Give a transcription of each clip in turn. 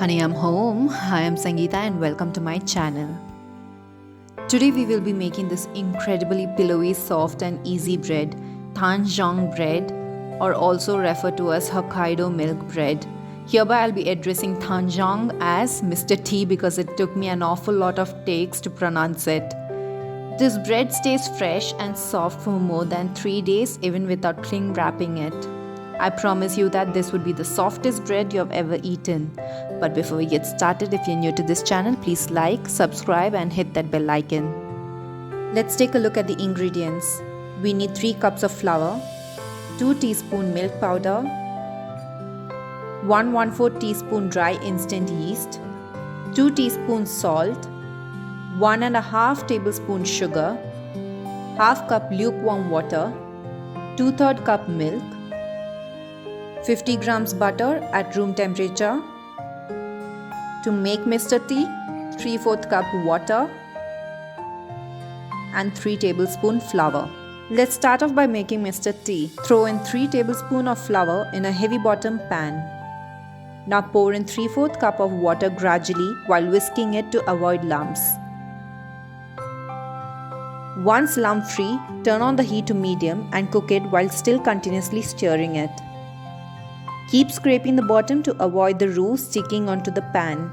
Honey, I'm home. I am Sangeeta and welcome to my channel. Today we will be making this incredibly pillowy, soft and easy bread, Tangzhong Bread, or also referred to as Hakkaido milk bread. Hereby I'll be addressing Tangzhong as Mr. T because it took me an awful lot of takes to pronounce it. This bread stays fresh and soft for more than 3 days even without cling wrapping it. I promise you that this would be the softest bread you have ever eaten. But before we get started, if you're new to this channel, please like, subscribe and hit that bell icon. Let's take a look at the ingredients. We need 3 cups of flour, 2 teaspoon milk powder, 1/4 teaspoon dry instant yeast, 2 teaspoons salt, 1.5 tablespoon sugar, half cup lukewarm water, 2/3 cup milk, 50 grams butter at room temperature. To make Mr. T, 3/4 cup water and 3 tablespoon flour. Let's start off by making Mr. T. Throw in 3 tablespoon of flour in a heavy bottom pan. Now pour in 3/4 cup of water gradually while whisking it to avoid lumps. Once lump free, turn on the heat to medium and cook it while still continuously stirring it. Keep scraping the bottom to avoid the roux sticking onto the pan.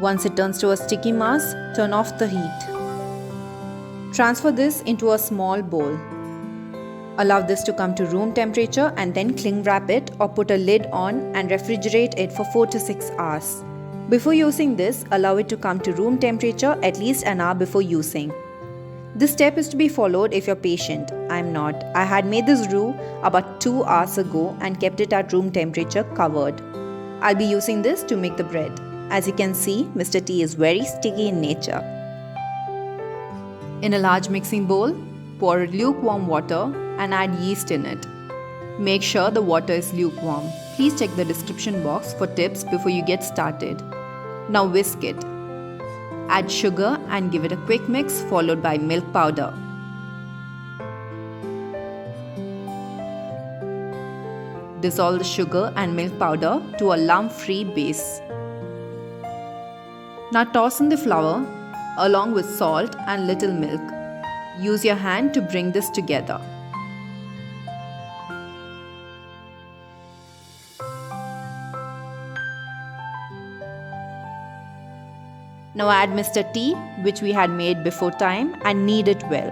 Once it turns to a sticky mass, turn off the heat. Transfer this into a small bowl. Allow this to come to room temperature and then cling wrap it or put a lid on and refrigerate it for 4 to 6 hours. Before using this, allow it to come to room temperature at least an hour before using. This step is to be followed if you're patient. I'm not. I had made this roux about 2 hours ago and kept it at room temperature covered. I'll be using this to make the bread. As you can see, Mr. T is very sticky in nature. In a large mixing bowl, pour lukewarm water and add yeast in it. Make sure the water is lukewarm. Please check the description box for tips before you get started. Now whisk it. Add sugar and give it a quick mix followed by milk powder. Dissolve the sugar and milk powder to a lump-free base. Now toss in the flour along with salt and little milk. Use your hand to bring this together. Now add Mr. T, which we had made before time, and knead it well.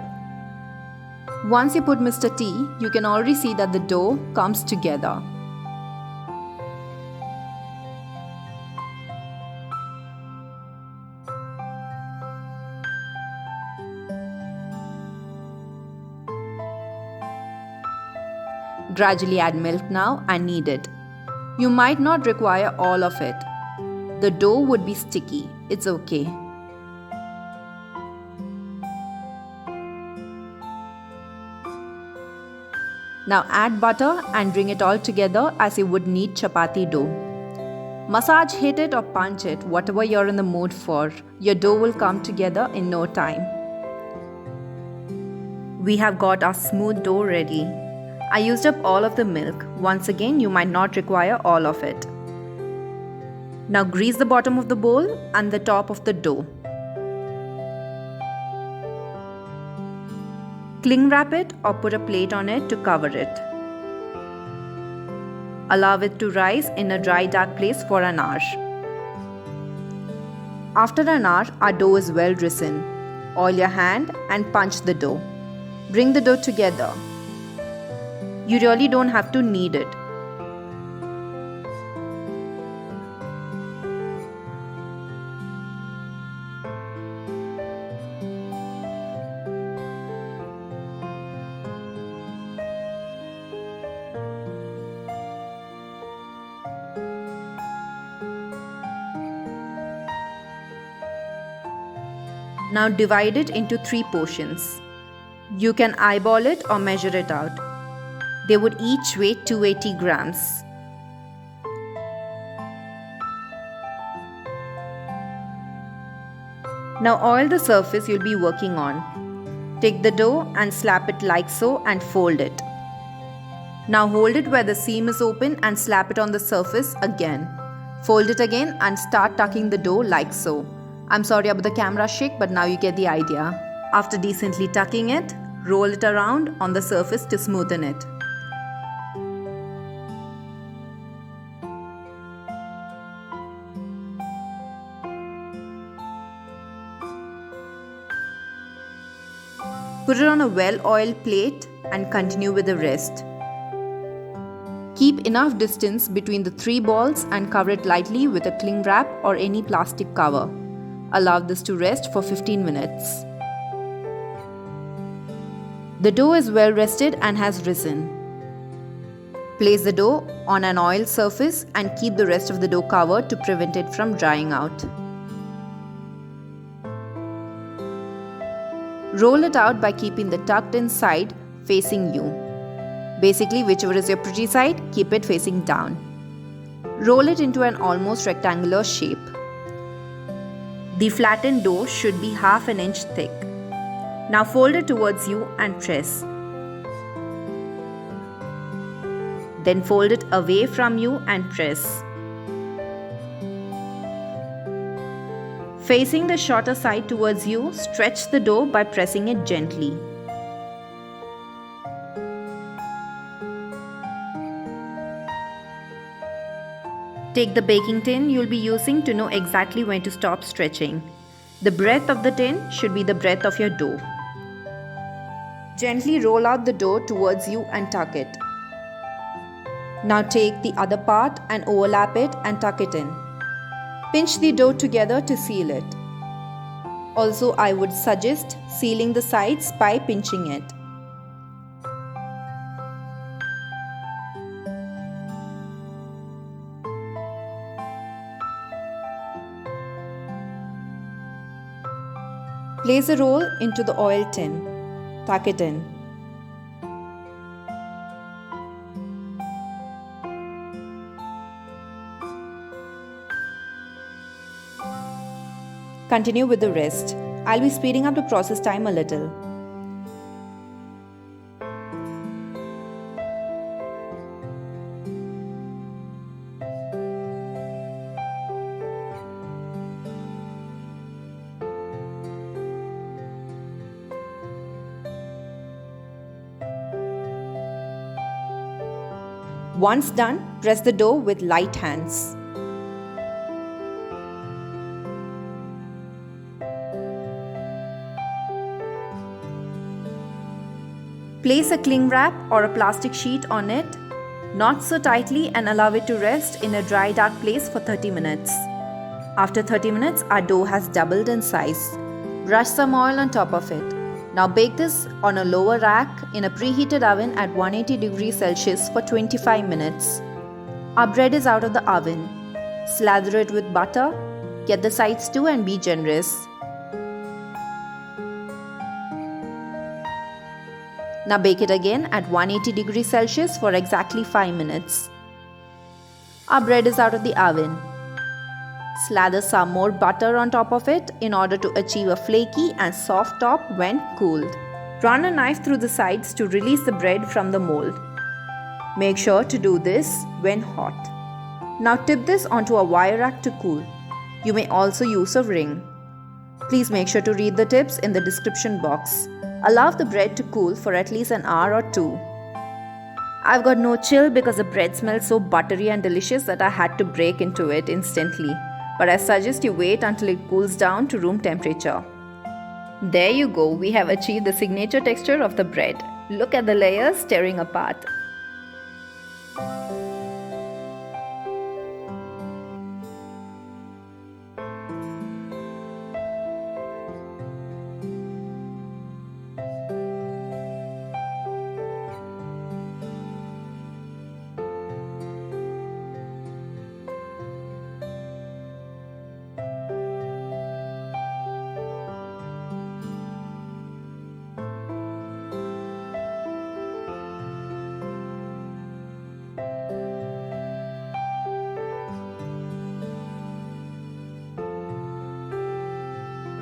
Once you put Mr. T, you can already see that the dough comes together. Gradually add milk now and knead it. You might not require all of it. The dough would be sticky. It's okay. Now add butter and bring it all together as you would knead chapatti dough. Massage, hit it or punch it, whatever you're in the mood for. Your dough will come together in no time. We have got our smooth dough ready. I used up all of the milk. Once again, you might not require all of it. Now grease the bottom of the bowl and the top of the dough. Cling wrap it or put a plate on it to cover it. Allow it to rise in a dry dark place for an hour. After an hour, our dough is well risen. Oil your hand and punch the dough. Bring the dough together. You really don't have to knead it. Now divide it into 3 portions. You can eyeball it or measure it out. They would each weigh 280 grams. Now oil the surface you'll be working on. Take the dough and slap it like so and fold it. Now hold it where the seam is open and slap it on the surface again. Fold it again and start tucking the dough like so. I'm sorry about the camera shake, but now you get the idea. After decently tucking it, roll it around on the surface to smoothen it. Put it on a well-oiled plate and continue with the rest. Keep enough distance between the 3 balls and cover it lightly with a cling wrap or any plastic cover. Allow this to rest for 15 minutes. The dough is well rested and has risen. Place the dough on an oiled surface and keep the rest of the dough covered to prevent it from drying out. Roll it out by keeping the tucked in side facing you. Basically, whichever is your pretty side, keep it facing down. Roll it into an almost rectangular shape. The flattened dough should be half an inch thick. Now fold it towards you and press. Then fold it away from you and press. Facing the shorter side towards you, stretch the dough by pressing it gently. Take the baking tin you'll be using to know exactly when to stop stretching. The breadth of the tin should be the breadth of your dough. Gently roll out the dough towards you and tuck it. Now take the other part and overlap it and tuck it in. Pinch the dough together to seal it. Also, I would suggest sealing the sides by pinching it. Place a roll into the oil tin. Tuck it in. Continue with the rest. I'll be speeding up the process time a little. Once done, press the dough with light hands. Place a cling wrap or a plastic sheet on it, not so tightly, and allow it to rest in a dry, dark place for 30 minutes. After 30 minutes, our dough has doubled in size. Brush some oil on top of it. Now bake this on a lower rack in a preheated oven at 180 degrees Celsius for 25 minutes. Our bread is out of the oven. Slather it with butter. Get the sides too and be generous. Now bake it again at 180 degrees Celsius for exactly 5 minutes. Our bread is out of the oven. Slather some more butter on top of it in order to achieve a flaky and soft top when cooled. Run a knife through the sides to release the bread from the mold. Make sure to do this when hot. Now tip this onto a wire rack to cool. You may also use a ring. Please make sure to read the tips in the description box. Allow the bread to cool for at least an hour or 2. I've got no chill because the bread smells so buttery and delicious that I had to break into it instantly. But I suggest you wait until it cools down to room temperature. There you go, we have achieved the signature texture of the bread. Look at the layers tearing apart.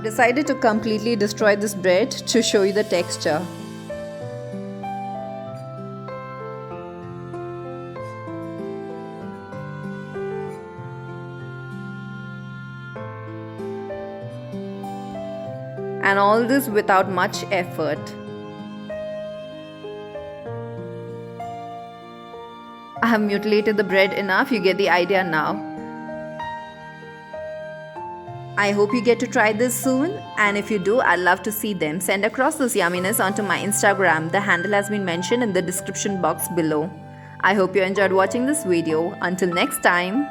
Decided to completely destroy this bread to show you the texture. And all this without much effort. I have mutilated the bread enough, you get the idea now. I hope you get to try this soon, and if you do, I'd love to see them. Send across this yumminess onto my Instagram. The handle has been mentioned in the description box below. I hope you enjoyed watching this video. Until next time.